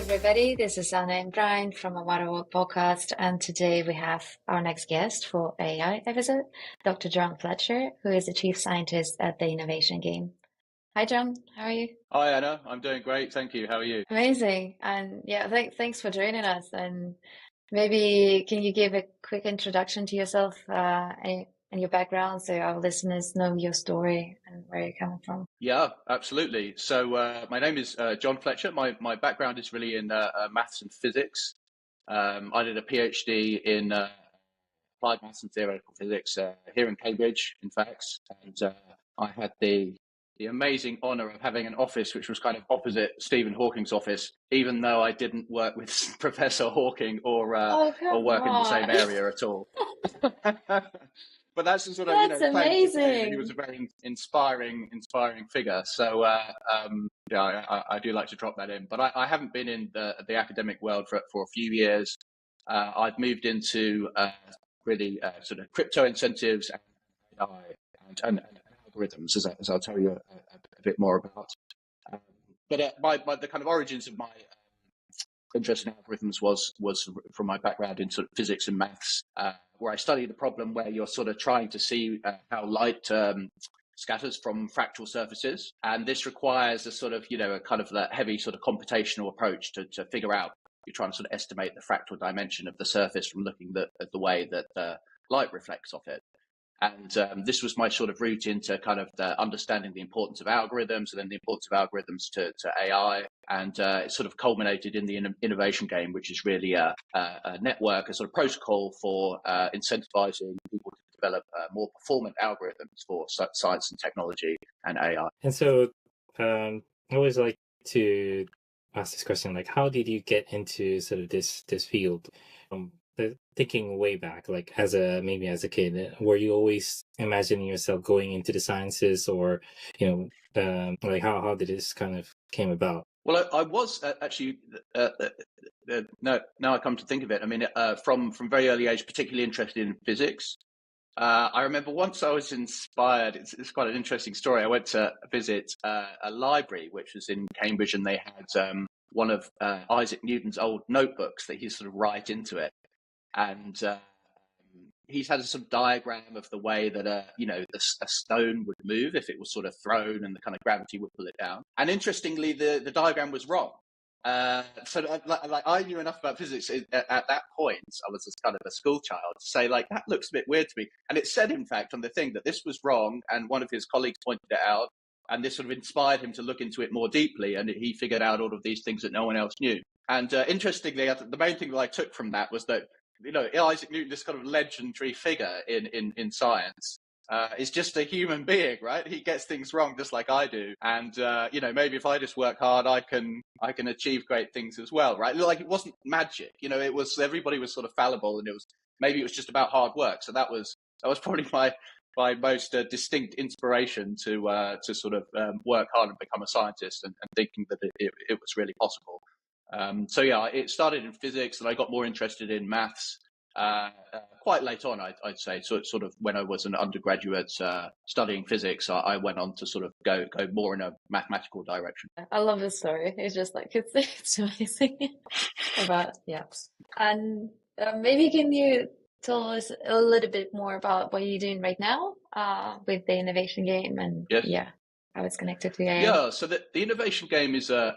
everybody. This is Anna and Bryan from Amata World podcast, and today we have our next guest for AI episode, Dr. John Fletcher, who is the chief scientist at the Innovation Game. Hi, John. How are you? Hi, Anna. I'm doing great. Thank you. How are you? Amazing. And yeah, thanks for joining us. And maybe can you give a quick introduction to yourself and your background so our listeners know your story and where you're coming from? Yeah, absolutely. So my name is John Fletcher. My background is really in maths and physics. I did a PhD in applied maths and theoretical physics here in Cambridge, in fact. And I had the amazing honour of having an office which was kind of opposite Stephen Hawking's office, even though I didn't work with Professor Hawking or work in the same area at all. But that's the sort of, That's amazing. He was a very inspiring figure. So, I do like to drop that in. But I haven't been in the academic world for a few years. I've moved into really sort of crypto incentives and AI and algorithms, as I'll tell you a bit more about. But the kind of origins of my interest in algorithms was from my background in sort of physics and maths, where I studied the problem where you're sort of trying to see how light scatters from fractal surfaces, and this requires a sort of a kind of that heavy sort of computational approach to figure out. You're trying to sort of estimate the fractal dimension of the surface from looking at the way that light reflects off it. And this was my sort of route into kind of understanding the importance of algorithms, and then the importance of algorithms to AI. And it sort of culminated in the Innovation Game, which is really a network, a sort of protocol for incentivizing people to develop more performant algorithms for science and technology and AI. And so I always like to ask this question, like, how did you get into sort of this field? Thinking way back, like maybe as a kid, were you always imagining yourself going into the sciences, or like how did this kind of came about? Well, I was actually now I come to think of it. I mean, from very early age, particularly interested in physics. I remember once I was inspired. It's quite an interesting story. I went to visit a library which was in Cambridge, and they had one of Isaac Newton's old notebooks that he sort of write into it. And he's had a sort of diagram of the way that a stone would move if it was sort of thrown, and the kind of gravity would pull it down. And interestingly, the diagram was wrong. So I knew enough about physics at that point. I was just kind of a school child to say, like, that looks a bit weird to me. And it said, in fact, on the thing that this was wrong, and one of his colleagues pointed it out, and this sort of inspired him to look into it more deeply, and he figured out all of these things that no one else knew. And interestingly, the main thing that I took from that was that Isaac Newton, this kind of legendary figure in science, is just a human being, right? He gets things wrong just like I do, and maybe if I just work hard, I can achieve great things as well, right? Like, it wasn't magic, it was, everybody was sort of fallible, and it was just about hard work. So that was probably my most distinct inspiration to sort of work hard and become a scientist, and thinking that it was really possible. So yeah, it started in physics, and I got more interested in maths quite late on, I'd say. So it's sort of when I was an undergraduate studying physics, I went on to sort of go more in a mathematical direction. I love this story. It's just like it's amazing. And maybe can you tell us a little bit more about what you're doing right now with the Innovation Game, and how it's connected to AI? Yeah, so the Innovation Game is a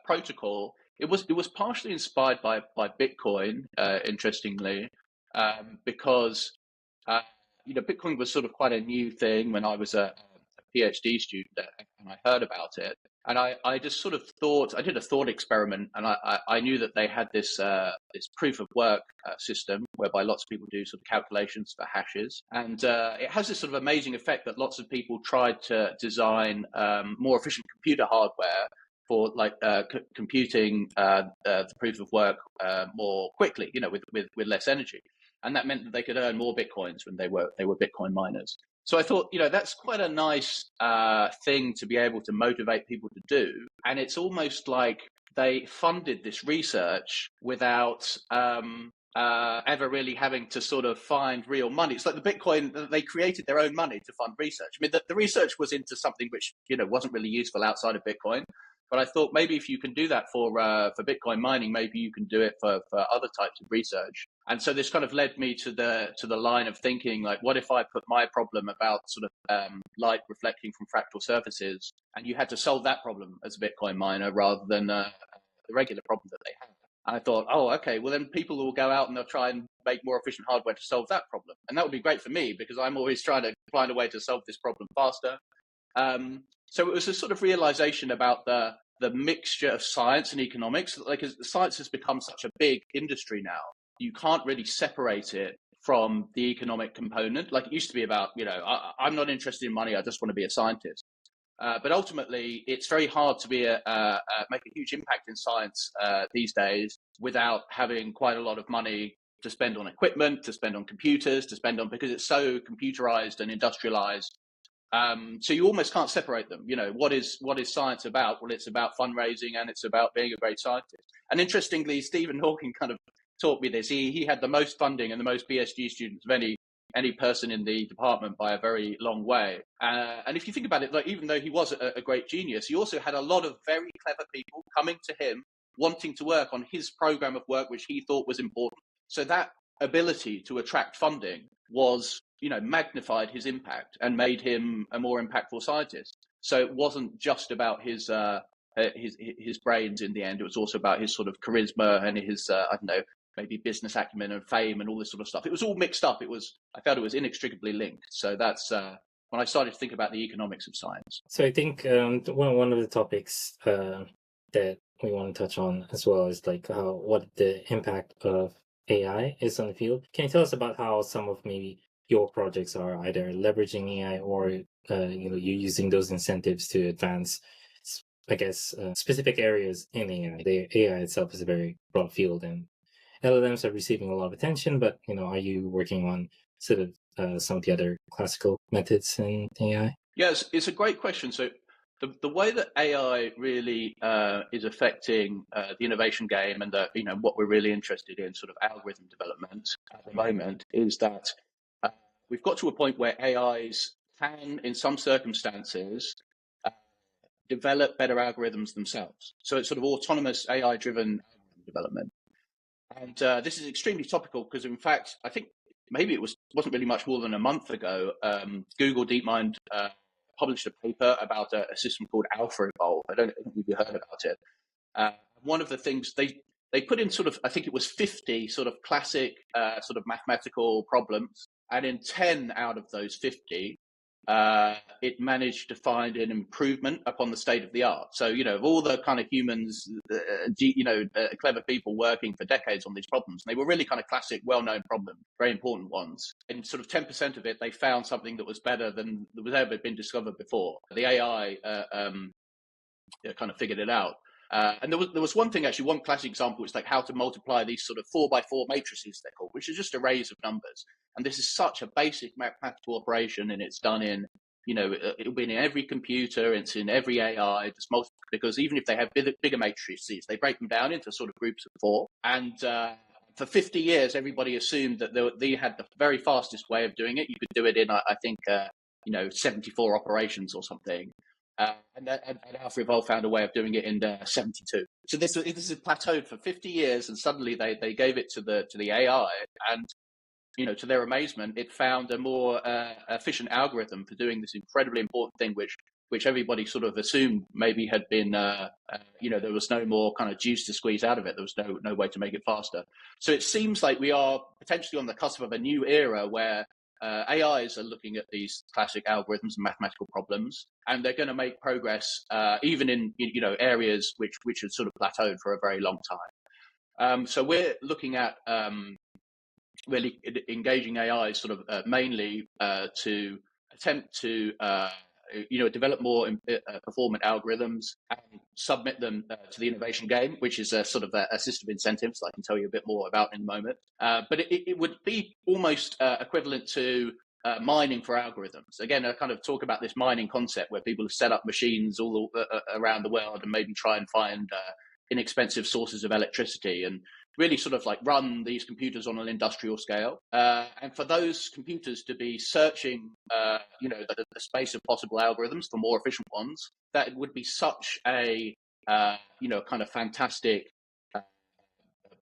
protocol. It was partially inspired by Bitcoin, interestingly, because Bitcoin was sort of quite a new thing when I was a PhD student, and I heard about it. And I just sort of thought, I did a thought experiment, and I knew that they had this proof of work system whereby lots of people do sort of calculations for hashes. And it has this sort of amazing effect that lots of people tried to design more efficient computer hardware for like computing the proof of work more quickly, with less energy. And that meant that they could earn more Bitcoins when they were Bitcoin miners. So I thought, that's quite a nice thing to be able to motivate people to do. And it's almost like they funded this research without ever really having to sort of find real money. It's like the Bitcoin, they created their own money to fund research. I mean, the research was into something which, wasn't really useful outside of Bitcoin. But I thought maybe if you can do that for Bitcoin mining, maybe you can do it for other types of research. And so this kind of led me to the line of thinking, like, what if I put my problem about sort of light reflecting from fractal surfaces, and you had to solve that problem as a Bitcoin miner rather than the regular problem that they have. And I thought, oh, okay, well then people will go out and they'll try and make more efficient hardware to solve that problem. And that would be great for me because I'm always trying to find a way to solve this problem faster. So it was a sort of realization about the mixture of science and economics. Like, as science has become such a big industry now, you can't really separate it from the economic component. Like it used to be about, I'm not interested in money, I just want to be a scientist. But ultimately, it's very hard to be make a huge impact in science these days without having quite a lot of money to spend on equipment, to spend on computers, because it's so computerized and industrialized. So you almost can't separate them. What is science about? Well, it's about fundraising and it's about being a great scientist. And interestingly, Stephen Hawking kind of taught me this. He had the most funding and the most PhD students of any person in the department by a very long way. And if you think about it, like, even though he was a great genius, he also had a lot of very clever people coming to him, wanting to work on his program of work, which he thought was important. So that ability to attract funding was, magnified his impact and made him a more impactful scientist. So it wasn't just about his brains in the end. It was also about his sort of charisma and his, maybe business acumen and fame and all this sort of stuff. It was all mixed up. I felt it was inextricably linked. So that's when I started to think about the economics of science. So I think one of the topics that we want to touch on as well is like what the impact of AI is on the field. Can you tell us about how some of maybe your projects are either leveraging AI or you're using those incentives to advance, I guess, specific areas in AI? The AI itself is a very broad field, and LLMs are receiving a lot of attention. But are you working on sort of some of the other classical methods in AI? Yes, it's a great question. So the way that AI really is affecting the innovation game and what we're really interested in, sort of algorithm development at the moment, is that we've got to a point where AIs can, in some circumstances, develop better algorithms themselves. So it's sort of autonomous AI-driven development. And this is extremely topical because, in fact, I think maybe it wasn't really much more than a month ago, Google DeepMind published a paper about a system called AlphaEvolve. I don't know if you heard about it. One of the things they put in sort of, I think it was 50 sort of classic sort of mathematical problems. And in 10 out of those 50, it managed to find an improvement upon the state of the art. So, of all the kind of humans, clever people working for decades on these problems, and they were really kind of classic, well-known problems, very important ones. In sort of 10% of it, they found something that was better than was ever been discovered before. The AI kind of figured it out. And there was one thing, actually, one classic example is like how to multiply these sort of 4x4 matrices, they're called, which are just arrays of numbers. And this is such a basic mathematical operation, and it's done in, it'll be in every computer, it's in every AI, because even if they have bigger matrices, they break them down into sort of groups of 4. And for 50 years, everybody assumed that they had the very fastest way of doing it. You could do it in, I think, 74 operations or something. And AlphaEvolve found a way of doing it in 72. So this is plateaued for 50 years, and suddenly they gave it to the AI, and to their amazement, it found a more efficient algorithm for doing this incredibly important thing, which everybody sort of assumed maybe had been, there was no more kind of juice to squeeze out of it. There was no way to make it faster. So it seems like we are potentially on the cusp of a new era where AIs are looking at these classic algorithms and mathematical problems, and they're going to make progress even in areas which had sort of plateaued for a very long time. So we're looking at really engaging AIs sort of mainly to attempt to develop more performant algorithms and submit them to the innovation game, which is a sort of a system of incentives that I can tell you a bit more about in a moment. But it would be almost equivalent to mining for algorithms. Again, I kind of talk about this mining concept where people have set up machines all around the world and maybe try and find inexpensive sources of electricity and really sort of like run these computers on an industrial scale. And for those computers to be searching, the space of possible algorithms for more efficient ones, that would be such a kind of fantastic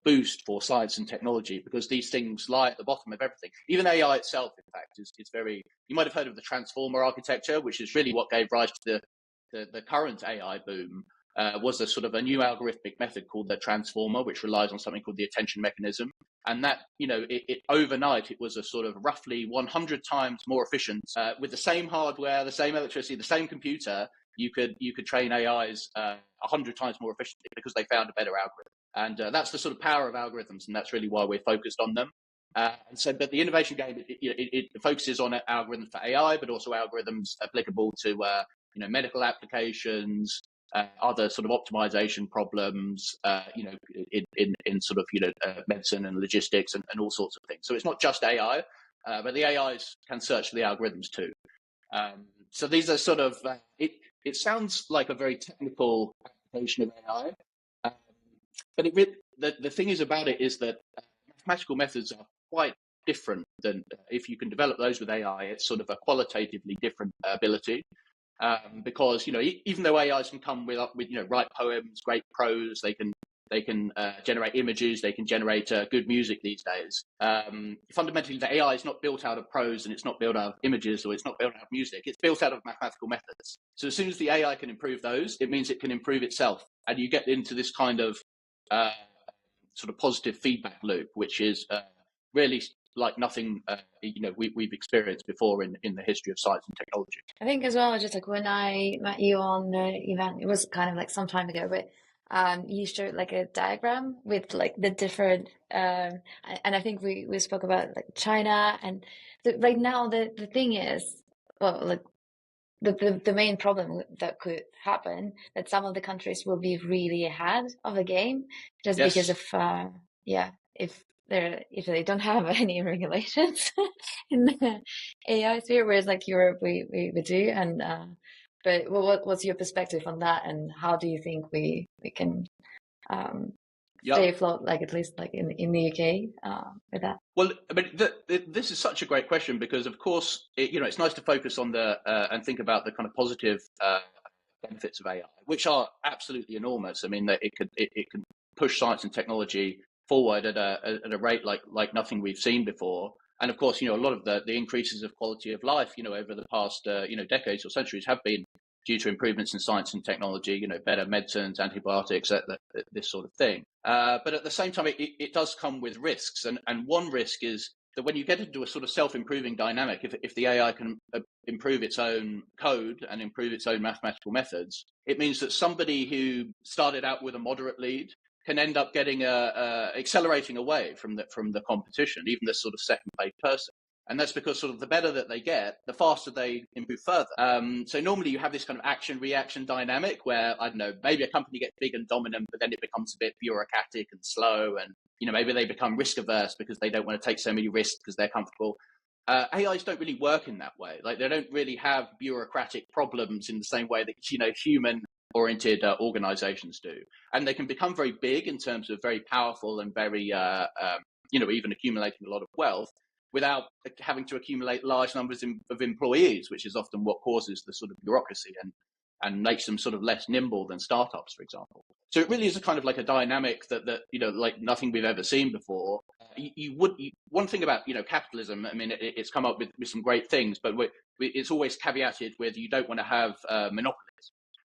boost for science and technology, because these things lie at the bottom of everything. Even AI itself, in fact, is very. You might have heard of the transformer architecture, which is really what gave rise to the current AI boom. Was a sort of a new algorithmic method called the transformer, which relies on something called the attention mechanism. And that, overnight, it was a sort of roughly 100 times more efficient with the same hardware, the same electricity, the same computer. You could train AIs 100 times more efficiently because they found a better algorithm. And that's the sort of power of algorithms, and that's really why we're focused on them. But the innovation game, it focuses on algorithms for AI, but also algorithms applicable to medical applications, other sort of optimization problems, in sort of medicine and logistics and all sorts of things. So it's not just AI, but the AIs can search for the algorithms too. So these are sort of it sounds like a very technical application of AI. But the thing is about it is that mathematical methods are quite different than if you can develop those with AI. It's sort of a qualitatively different ability, because even though AIs can come with write poems, great prose, they can generate images, they can generate good music these days. Fundamentally, the AI is not built out of prose, and it's not built out of images, or it's not built out of music. It's built out of mathematical methods. So as soon as the AI can improve those, it means it can improve itself, and you get into this kind of sort of positive feedback loop, which is really like nothing we've experienced before in the history of science and technology. I think as well, just like when I met you on the event, it was kind of like some time ago, but you showed like a diagram with like the different and I think we spoke about like China, and right now the thing is, well, like the main problem that could happen, that some of the countries will be really ahead of the game just because of if they don't have any regulations in the AI sphere, whereas like Europe we do. And but what's your perspective on that, and how do you think we can stay afloat, like at least like in the UK with that? Well, I mean, this is such a great question, because of course it's nice to focus on the and think about the kind of positive benefits of AI, which are absolutely enormous. I mean, that it can push science and technology forward at a rate like nothing we've seen before. And of course, a lot of the increases of quality of life, over the past decades or centuries have been due to improvements in science and technology, better medicines, antibiotics, this sort of thing. But at the same time, it does come with risks. And one risk is that when you get into a sort of self-improving dynamic, if the AI can improve its own code and improve its own mathematical methods, it means that somebody who started out with a moderate lead can end up getting accelerating away from the competition, even this sort of second-place person. And that's because sort of the better that they get, the faster they improve further. So normally you have this kind of action-reaction dynamic where, I don't know, maybe a company gets big and dominant, but then it becomes a bit bureaucratic and slow. And, maybe they become risk-averse because they don't want to take so many risks because they're comfortable. AIs don't really work in that way. Like, they don't really have bureaucratic problems in the same way that, human-oriented organizations do. And they can become very big in terms of very powerful and very, even accumulating a lot of wealth, without having to accumulate large numbers of employees, which is often what causes the sort of bureaucracy and makes them sort of less nimble than startups, for example. So it really is a kind of like a dynamic that like nothing we've ever seen before. One thing about capitalism, I mean, it's come up with some great things, but it's always caveated with you don't want to have monopolies.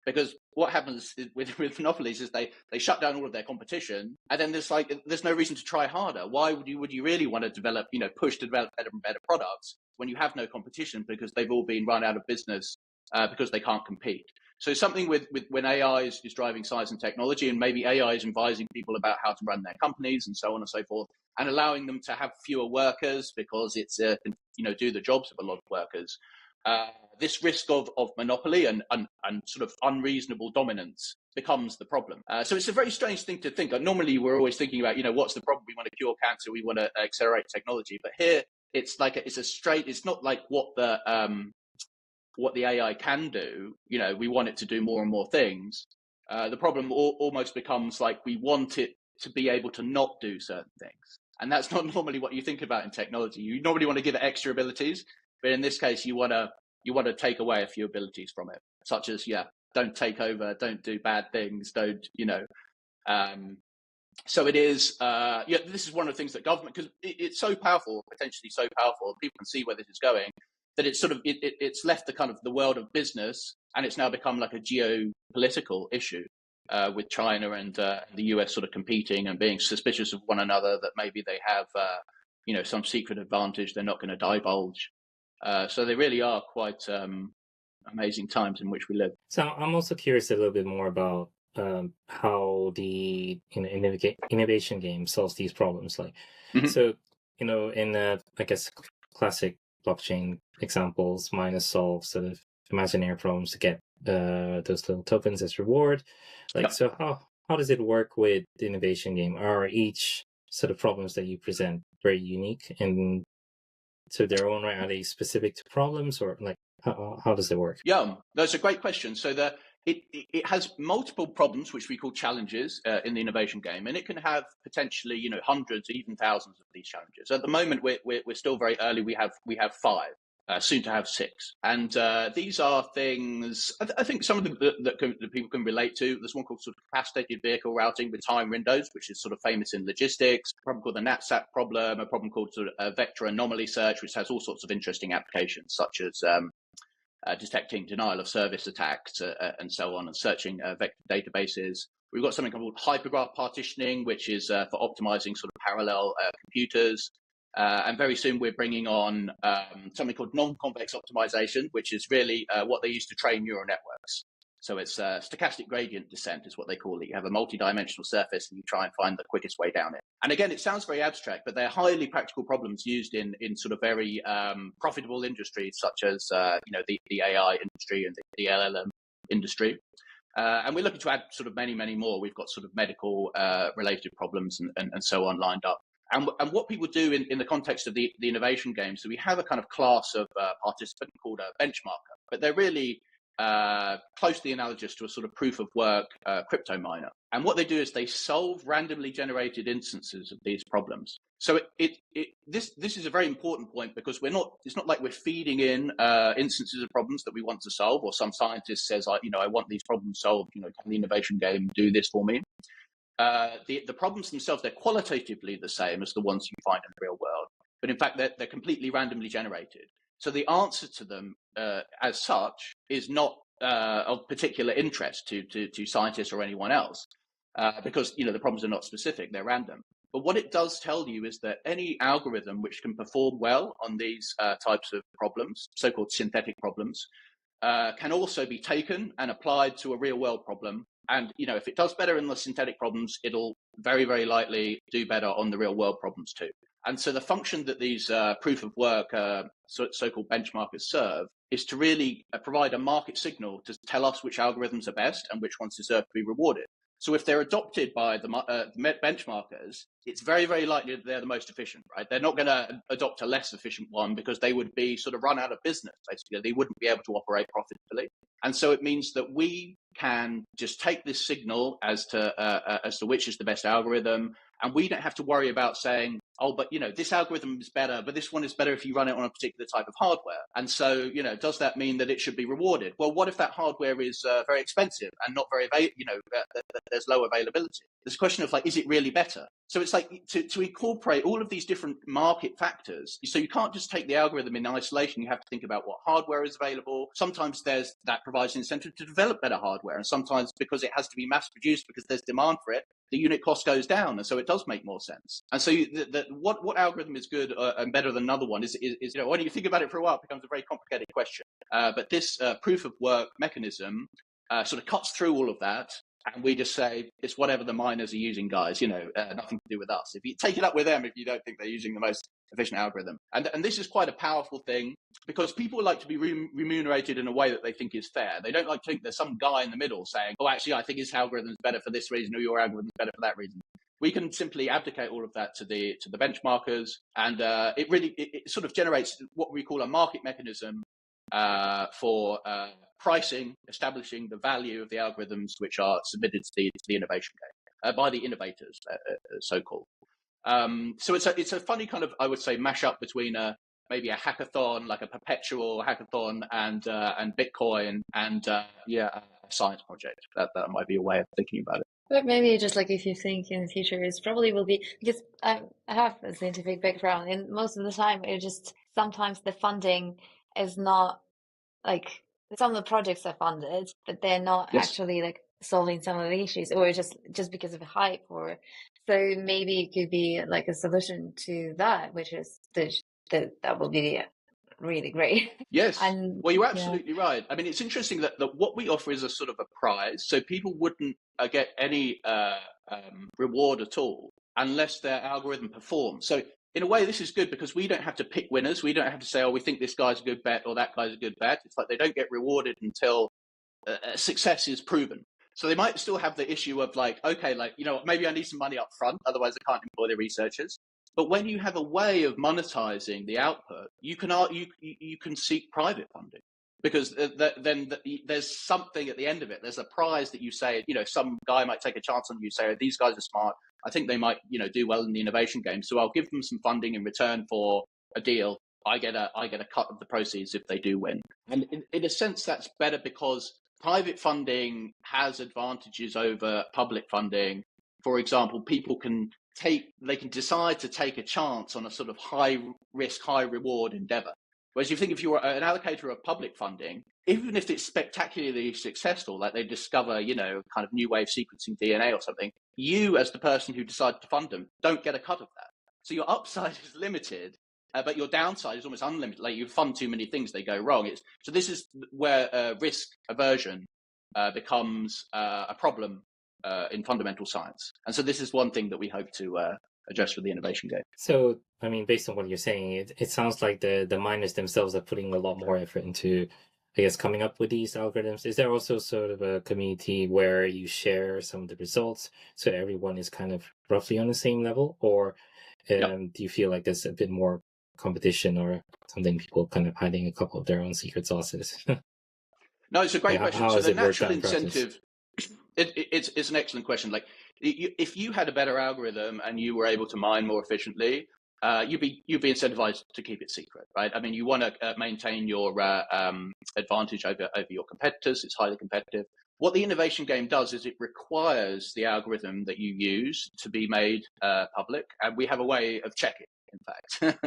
Because what happens with monopolies is they shut down all of their competition, and then there's no reason to try harder. Why would you really want to push to develop better and better products when you have no competition, because they've all been run out of business because they can't compete? So something with when AI is driving science and technology, and maybe AI is advising people about how to run their companies and so on and so forth, and allowing them to have fewer workers because it's do the jobs of a lot of workers. This risk of monopoly and sort of unreasonable dominance becomes the problem. So it's a very strange thing to think. Normally, we're always thinking about, what's the problem? We want to cure cancer. We want to accelerate technology. But here, it's like it's not like what the AI can do. We want it to do more and more things. The problem almost becomes like we want it to be able to not do certain things. And that's not normally what you think about in technology. You normally want to give it extra abilities. But in this case, you want to take away a few abilities from it, such as don't take over, don't do bad things, don't, so it is, this is one of the things that government, because it's so powerful, potentially so powerful, people can see where this is going, that it's sort of, it's left the kind of the world of business, and it's now become like a geopolitical issue with China and the US sort of competing and being suspicious of one another, that maybe they have, some secret advantage they're not going to divulge. So they really are quite amazing times in which we live. So I'm also curious a little bit more about how the innovation game solves these problems. Like, so in I guess classic blockchain examples, miners solve sort of imaginary problems to get those little tokens as reward. Like, so how does it work with the innovation game? Are each sort of problems that you present very unique and to their own right? Are they specific to problems, or like how does it work? Yeah, that's a great question. So it has multiple problems, which we call challenges in the innovation game, and it can have potentially hundreds, even thousands of these challenges. At the moment, we're still very early. We have 5. Soon to have 6, and these are things I think some of them that people can relate to. There's one called sort of capacitated vehicle routing with time windows, which is sort of famous in logistics. A problem called the knapsack problem. A problem called sort of vector anomaly search, which has all sorts of interesting applications, such as detecting denial of service attacks and so on, and searching vector databases. We've got something called hypergraph partitioning, which is for optimizing sort of parallel computers. And very soon we're bringing on something called non-convex optimization, which is really what they use to train neural networks. So it's stochastic gradient descent is what they call it. You have a multi-dimensional surface and you try and find the quickest way down it. And again, it sounds very abstract, but they're highly practical problems used in sort of very profitable industries, such as the AI industry and the LLM industry. And we're looking to add sort of many, many more. We've got sort of medical related problems and so on lined up. And what people do in the context of the innovation game, so we have a kind of class of participant called a benchmarker, but they're really closely analogous to a sort of proof of work crypto miner. And what they do is they solve randomly generated instances of these problems. So this is a very important point, because it's not like we're feeding in instances of problems that we want to solve, or some scientist says, I want these problems solved, can the innovation game do this for me? The problems themselves, they're qualitatively the same as the ones you find in the real world, but in fact they're completely randomly generated. So the answer to them as such is not of particular interest to scientists or anyone else, because the problems are not specific, they're random. But what it does tell you is that any algorithm which can perform well on these types of problems, so-called synthetic problems, can also be taken and applied to a real world problem. And, if it does better in the synthetic problems, it'll very, very likely do better on the real world problems too. And so the function that these proof of work so-called benchmarkers serve is to really provide a market signal to tell us which algorithms are best and which ones deserve to be rewarded. So if they're adopted by the benchmarkers, it's very, very likely that they're the most efficient, right? They're not going to adopt a less efficient one, because they would be sort of run out of business, basically. They wouldn't be able to operate profitably. And so it means that we can just take this signal as to which is the best algorithm, and we don't have to worry about saying, oh, but this algorithm is better, but this one is better if you run it on a particular type of hardware. And so, does that mean that it should be rewarded? Well, what if that hardware is very expensive and not very, there's low availability? There's a question of is it really better? So it's like to incorporate all of these different market factors. So you can't just take the algorithm in isolation. You have to think about what hardware is available. Sometimes that provides an incentive to develop better hardware. And sometimes, because it has to be mass produced because there's demand for it, the unit cost goes down. And so it does make more sense. And so what algorithm is good and better than another one is when you think about it for a while, it becomes a very complicated question. But this proof of work mechanism sort of cuts through all of that. And we just say, it's whatever the miners are using, guys, nothing to do with us. If you take it up with them, if you don't think they're using the most efficient algorithm. And this is quite a powerful thing, because people like to be remunerated in a way that they think is fair. They don't like to think there's some guy in the middle saying, oh, actually, I think his algorithm is better for this reason, or your algorithm is better for that reason. We can simply abdicate all of that to the benchmarkers, and it sort of generates what we call a market mechanism for pricing, establishing the value of the algorithms which are submitted to the innovation game by the innovators, so-called. So it's a funny kind of, I would say, mashup between maybe a hackathon, like a perpetual hackathon, and Bitcoin, and science project. That might be a way of thinking about it. But maybe just like if you think in the future, it probably will be because I have a scientific background, and most of the time it just sometimes the funding is not like some of the projects are funded, but they're not Yes. actually like solving some of the issues, or just because of the hype, or so maybe it could be like a solution to that, which is that will be really great. Yes. And Well, you're yeah, absolutely right. I mean, it's interesting that what we offer is a sort of a prize, so people wouldn't get any reward at all unless their algorithm performs. So in a way, this is good because we don't have to pick winners. We don't have to say, oh, we think this guy's a good bet or that guy's a good bet. It's like they don't get rewarded until success is proven. So they might still have the issue of like, okay, like, you know, maybe I need some money up front, otherwise I can't employ the researchers. But when you have a way of monetizing the output, you can seek private funding, because then there's something at the end of it. There's a prize that you say, you know, some guy might take a chance on you, say, oh, these guys are smart. I think they might, you know, do well in the innovation game. So I'll give them some funding in return for a deal. I get a cut of the proceeds if they do win. And in a sense, that's better because private funding has advantages over public funding. For example, people can decide to take a chance on a sort of high risk, high reward endeavor. Whereas you think if you're an allocator of public funding, even if it's spectacularly successful, like they discover, you know, kind of new way of sequencing DNA or something, you as the person who decided to fund them don't get a cut of that. So your upside is limited, but your downside is almost unlimited. Like you fund too many things, they go wrong. So this is where risk aversion becomes a problem in fundamental science. And so this is one thing that we hope to address with the innovation game. So, I mean, based on what you're saying, it sounds like the miners themselves are putting a lot more effort into, I guess, coming up with these algorithms. Is there also sort of a community where you share some of the results so everyone is kind of roughly on the same level? Or do you feel like there's a bit more competition or something, people kind of hiding a couple of their own secret sauces? No, it's a great question. How So has the it worked natural out in practice? incentive, it's an excellent question. Like if you had a better algorithm and you were able to mine more efficiently, you'd be incentivized to keep it secret, right? I mean, you want to maintain your advantage over your competitors. It's highly competitive. What the innovation game does is it requires the algorithm that you use to be made public, and we have a way of checking, in fact.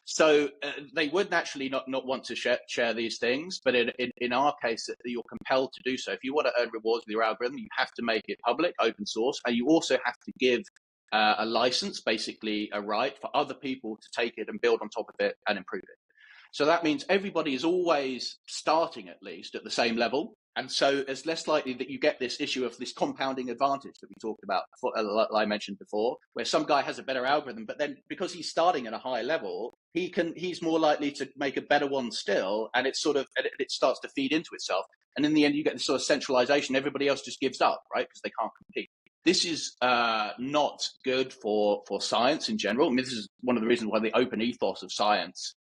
So they would naturally not want to share these things, but in our case, you're compelled to do so. If you want to earn rewards with your algorithm, you have to make it public, open source, and you also have to give a license, basically a right for other people to take it and build on top of it and improve it. So that means everybody is always starting at least at the same level. And so it's less likely that you get this issue of this compounding advantage that we talked about, like I mentioned before, where some guy has a better algorithm, but then because he's starting at a higher level, he's more likely to make a better one still, and it starts to feed into itself. And in the end, you get this sort of centralization. Everybody else just gives up, right? Because they can't compete. This is not good for science in general. I mean, this is one of the reasons why the open ethos of science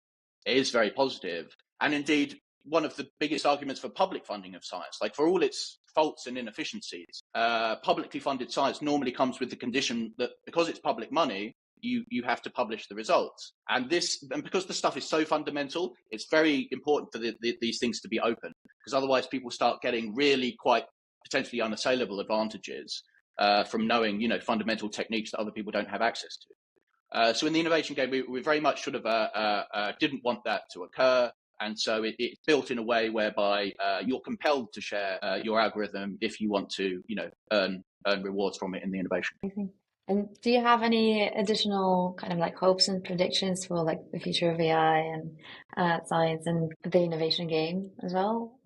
is very positive. And indeed, one of the biggest arguments for public funding of science, like for all its faults and inefficiencies, publicly funded science normally comes with the condition that because it's public money, you have to publish the results. And because the stuff is so fundamental, it's very important for these things to be open, because otherwise people start getting really quite potentially unassailable advantages from knowing, you know, fundamental techniques that other people don't have access to. So in the innovation game, we very much sort of didn't want that to occur. And so it's built in a way whereby you're compelled to share your algorithm if you want to, you know, earn rewards from it in the innovation. And do you have any additional kind of like hopes and predictions for like the future of AI and science and the innovation game as well?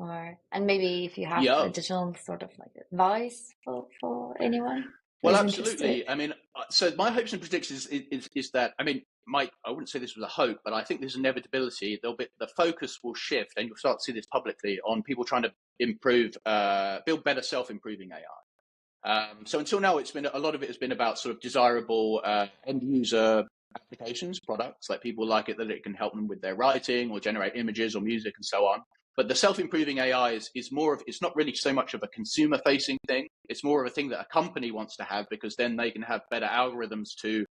And maybe if you have additional sort of like advice for anyone? Well, absolutely. I mean, so my hopes and predictions is that, I mean, I wouldn't say this was a hope, but I think there's inevitability. The focus will shift, and you'll start to see this publicly, on people trying to build better self-improving AI. So until now, a lot of it has been about sort of desirable end user applications, products, like people like it that it can help them with their writing or generate images or music and so on. But the self-improving AI is more of, it's not really so much of a consumer-facing thing. It's more of a thing that a company wants to have, because then they can have better algorithms to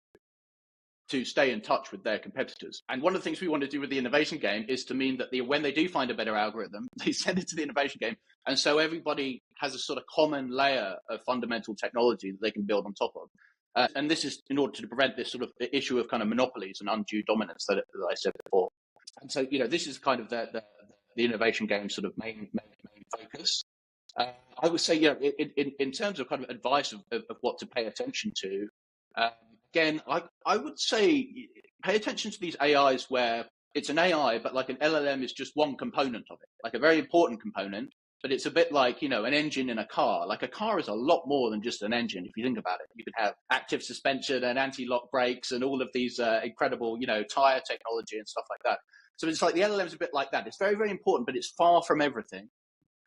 to stay in touch with their competitors. And one of the things we want to do with the innovation game is to mean that when they do find a better algorithm, they send it to the innovation game. And so everybody has a sort of common layer of fundamental technology that they can build on top of. And this is in order to prevent this sort of issue of kind of monopolies and undue dominance that I said before. And so, this is kind of the innovation game sort of main focus. I would say, in terms of kind of advice of what to pay attention to, again, I would say pay attention to these AIs where it's an AI, but like an LLM is just one component of it, like a very important component, but it's a bit like, an engine in a car. Like a car is a lot more than just an engine, if you think about it. You can have active suspension and anti-lock brakes and all of these incredible, tire technology and stuff like that. So it's like the LLM is a bit like that. It's very, very important, but it's far from everything.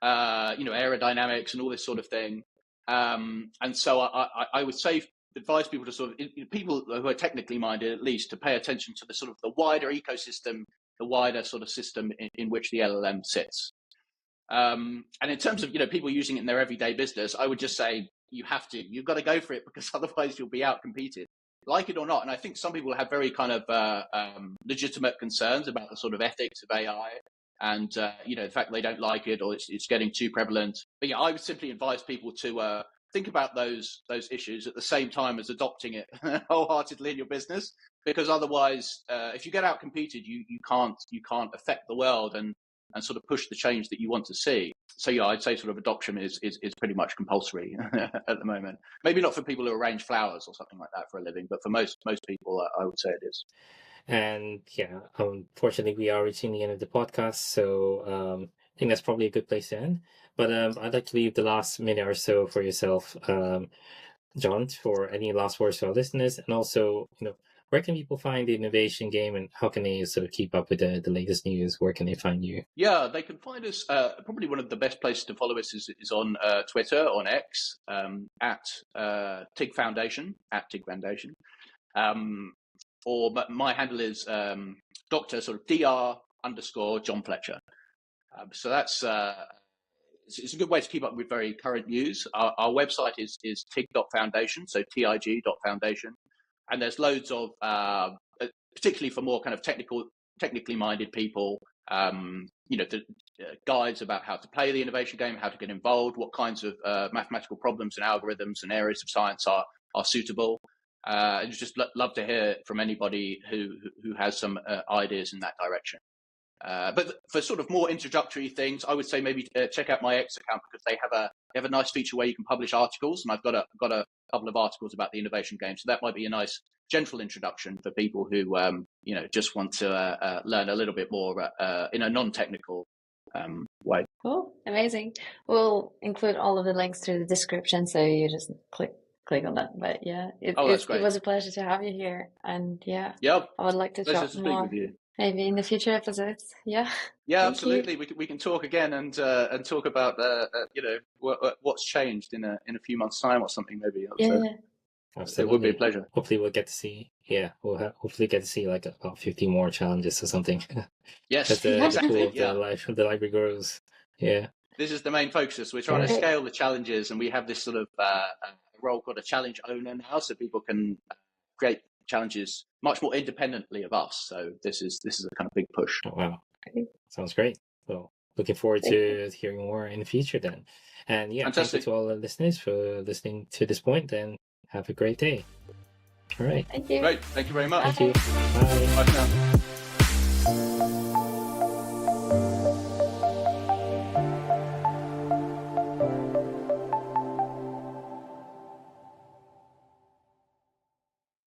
Aerodynamics and all this sort of thing. And so I would say, advise people to sort of, people who are technically minded at least, to pay attention to the sort of the wider ecosystem, the wider sort of system in which the LLM sits. And in terms of, people using it in their everyday business, I would just say you've got to go for it, because otherwise you'll be out competed, like it or not. And I think some people have very kind of legitimate concerns about the sort of ethics of AI. And, the fact they don't like it, or it's getting too prevalent. But I would simply advise people to think about those issues at the same time as adopting it wholeheartedly in your business, because otherwise, if you get out competed, you can't affect the world and sort of push the change that you want to see. So I'd say sort of adoption is pretty much compulsory at the moment. Maybe not for people who arrange flowers or something like that for a living, but for most people, I would say it is. And unfortunately, we are reaching the end of the podcast, so I think that's probably a good place to end. But I'd like to leave the last minute or so for yourself, John, for any last words to our listeners, and also, where can people find the innovation game, and how can they sort of keep up with the latest news? Where can they find you? Yeah, they can find us. Probably one of the best places to follow us is on Twitter, on X, at TIG Foundation, or my handle is Dr. sort of Dr. John Fletcher. So that's it's a good way to keep up with very current news. Our website is tig.foundation, so TIG.foundation, and there's loads of particularly for more kind of technically minded people, guides about how to play the innovation game, how to get involved, what kinds of mathematical problems and algorithms and areas of science are suitable. I'd just love to hear from anybody who has some ideas in that direction. But for sort of more introductory things, I would say maybe check out my X account, because they have a nice feature where you can publish articles, and I've got a couple of articles about the innovation game. So that might be a nice gentle introduction for people who just want to learn a little bit more in a non-technical way. Cool, amazing. We'll include all of the links to the description, so you just click on that. But it was a pleasure to have you here, and I would like to talk more with you. Maybe in the future episodes. Yeah, absolutely. We can talk again and talk about what's changed in a few months' time or something, maybe. Absolutely. It would be a pleasure. Hopefully we'll get to see we'll hopefully get to see like about 50 more challenges or something. Yes, as the pool of the library grows. Yeah, this is the main focus. We're trying to scale the challenges, and we have this sort of role called a challenge owner now, so people can create challenges much more independently of us. So this is a kind of big push. Oh, wow, sounds great. Well, looking forward to hearing more in the future then. And fantastic. Thank you to all the listeners for listening to this point, and have a great day. All right. Thank you. Great. Thank you very much. Thank you. Bye. Bye for now.